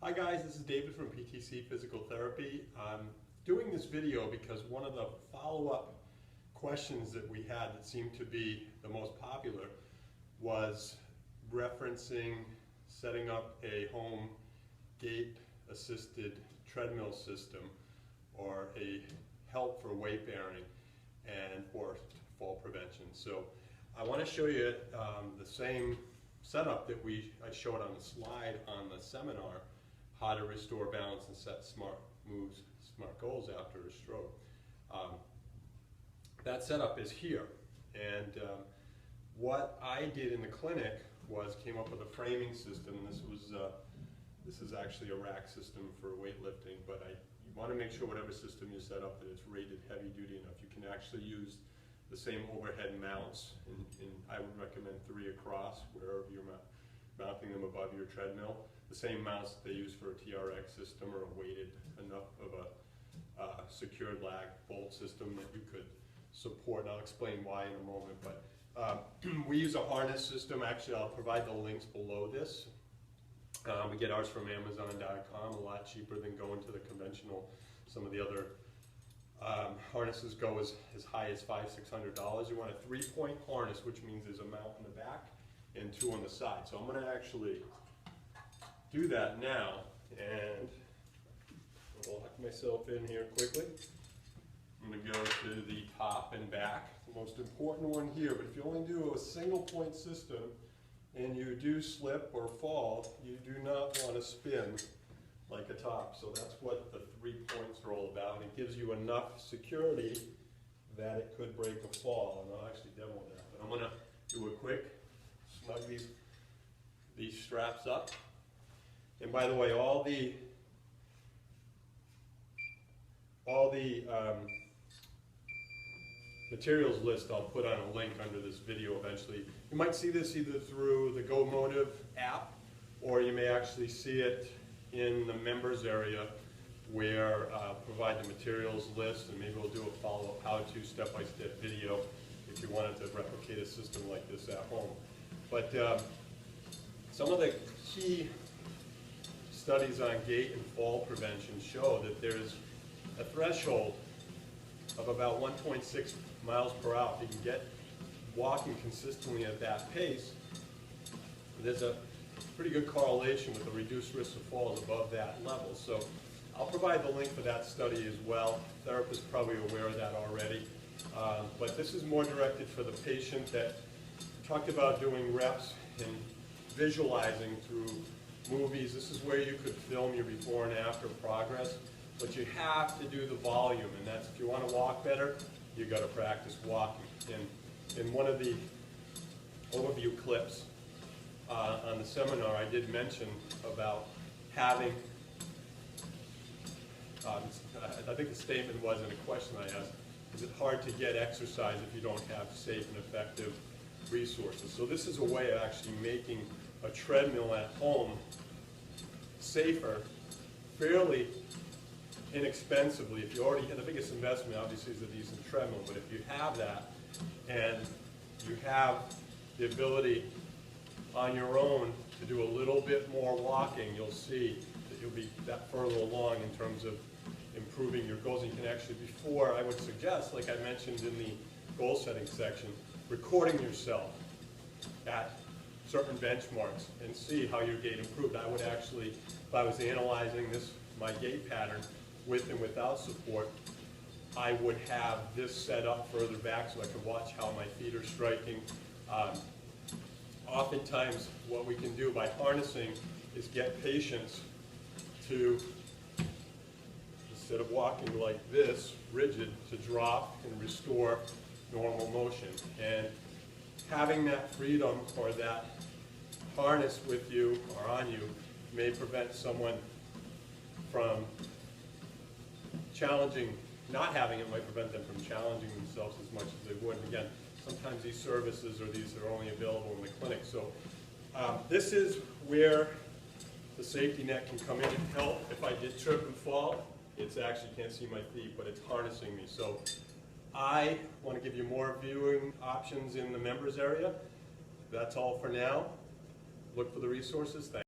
Hi guys, this is David from PTC Physical Therapy. I'm doing this video because one of the follow-up questions that we had that seemed to be the most popular was referencing setting up a home gait assisted treadmill system or a help for weight bearing and or fall prevention. So I want to show you the same setup that I showed on the slide on the seminar, how to restore balance and set smart moves, smart goals after a stroke. That setup is here, and what I did in the clinic was came up with a framing system. This is actually a rack system for weightlifting, but you want to make sure whatever system you set up that it's rated heavy duty enough. You can actually use the same overhead mounts, and I would recommend 3 across wherever you're mounting them above your treadmill. The same mounts that they use for a TRX system or a weighted enough of a secured lag bolt system that you could support, and I'll explain why in a moment. But we use a harness system. Actually, I'll provide the links below this. We get ours from Amazon.com, a lot cheaper than going to the conventional. Some of the other harnesses go as high as $500–600. You want a 3-point harness, which means there's a mount in the back and 2 on the side. So I'm going to actually do that now, and I'll lock myself in here quickly. I'm going to go to the top and back, the most important one here. But if you only do a single point system and you do slip or fall, you do not want to spin like a top. So that's what the 3 points are all about. It gives you enough security that it could break a fall, and I'll actually demo that. But I'm going to do a quick snug these straps up. And by the way, all the materials list I'll put on a link under this video eventually. You might see this either through the Go Motive app, or you may actually see it in the members area where I'll provide the materials list, and maybe we'll do a follow-up how-to step-by-step video if you wanted to replicate a system like this at home. But some of the key studies on gait and fall prevention show that there's a threshold of about 1.6 miles per hour. If you can get walking consistently at that pace, there's a pretty good correlation with the reduced risk of falls above that level. So I'll provide the link for that study as well. Therapists are probably aware of that already. But this is more directed for the patient that talked about doing reps and visualizing through movies. This is where you could film your before and after progress, but you have to do the volume, and that's if you want to walk better, you got to practice walking. And in one of the overview clips on the seminar, I did mention about having, I think the statement was in a question I asked, is it hard to get exercise if you don't have safe and effective resources? So this is a way of actually making a treadmill at home safer, fairly inexpensively. If you already have the biggest investment, obviously, is a decent treadmill, but if you have that and you have the ability on your own to do a little bit more walking, you'll see that you'll be that further along in terms of improving your goals. And you can actually, before, I would suggest, like I mentioned in the goal setting section, recording yourself at certain benchmarks and see how your gait improved. I would actually, if I was analyzing my gait pattern with and without support, I would have this set up further back so I could watch how my feet are striking. Oftentimes, what we can do by harnessing is get patients to, instead of walking like this, rigid, to drop and restore normal motion. And having that freedom or that harness with you or on you may prevent someone from not having it might prevent them from challenging themselves as much as they would. And again, sometimes these services or these are only available in the clinic. So this is where the safety net can come in and help. If I did trip and fall, it's actually, can't see my feet, but it's harnessing me. So I want to give you more viewing options in the members area. That's all for now. Look for the resources. Thanks.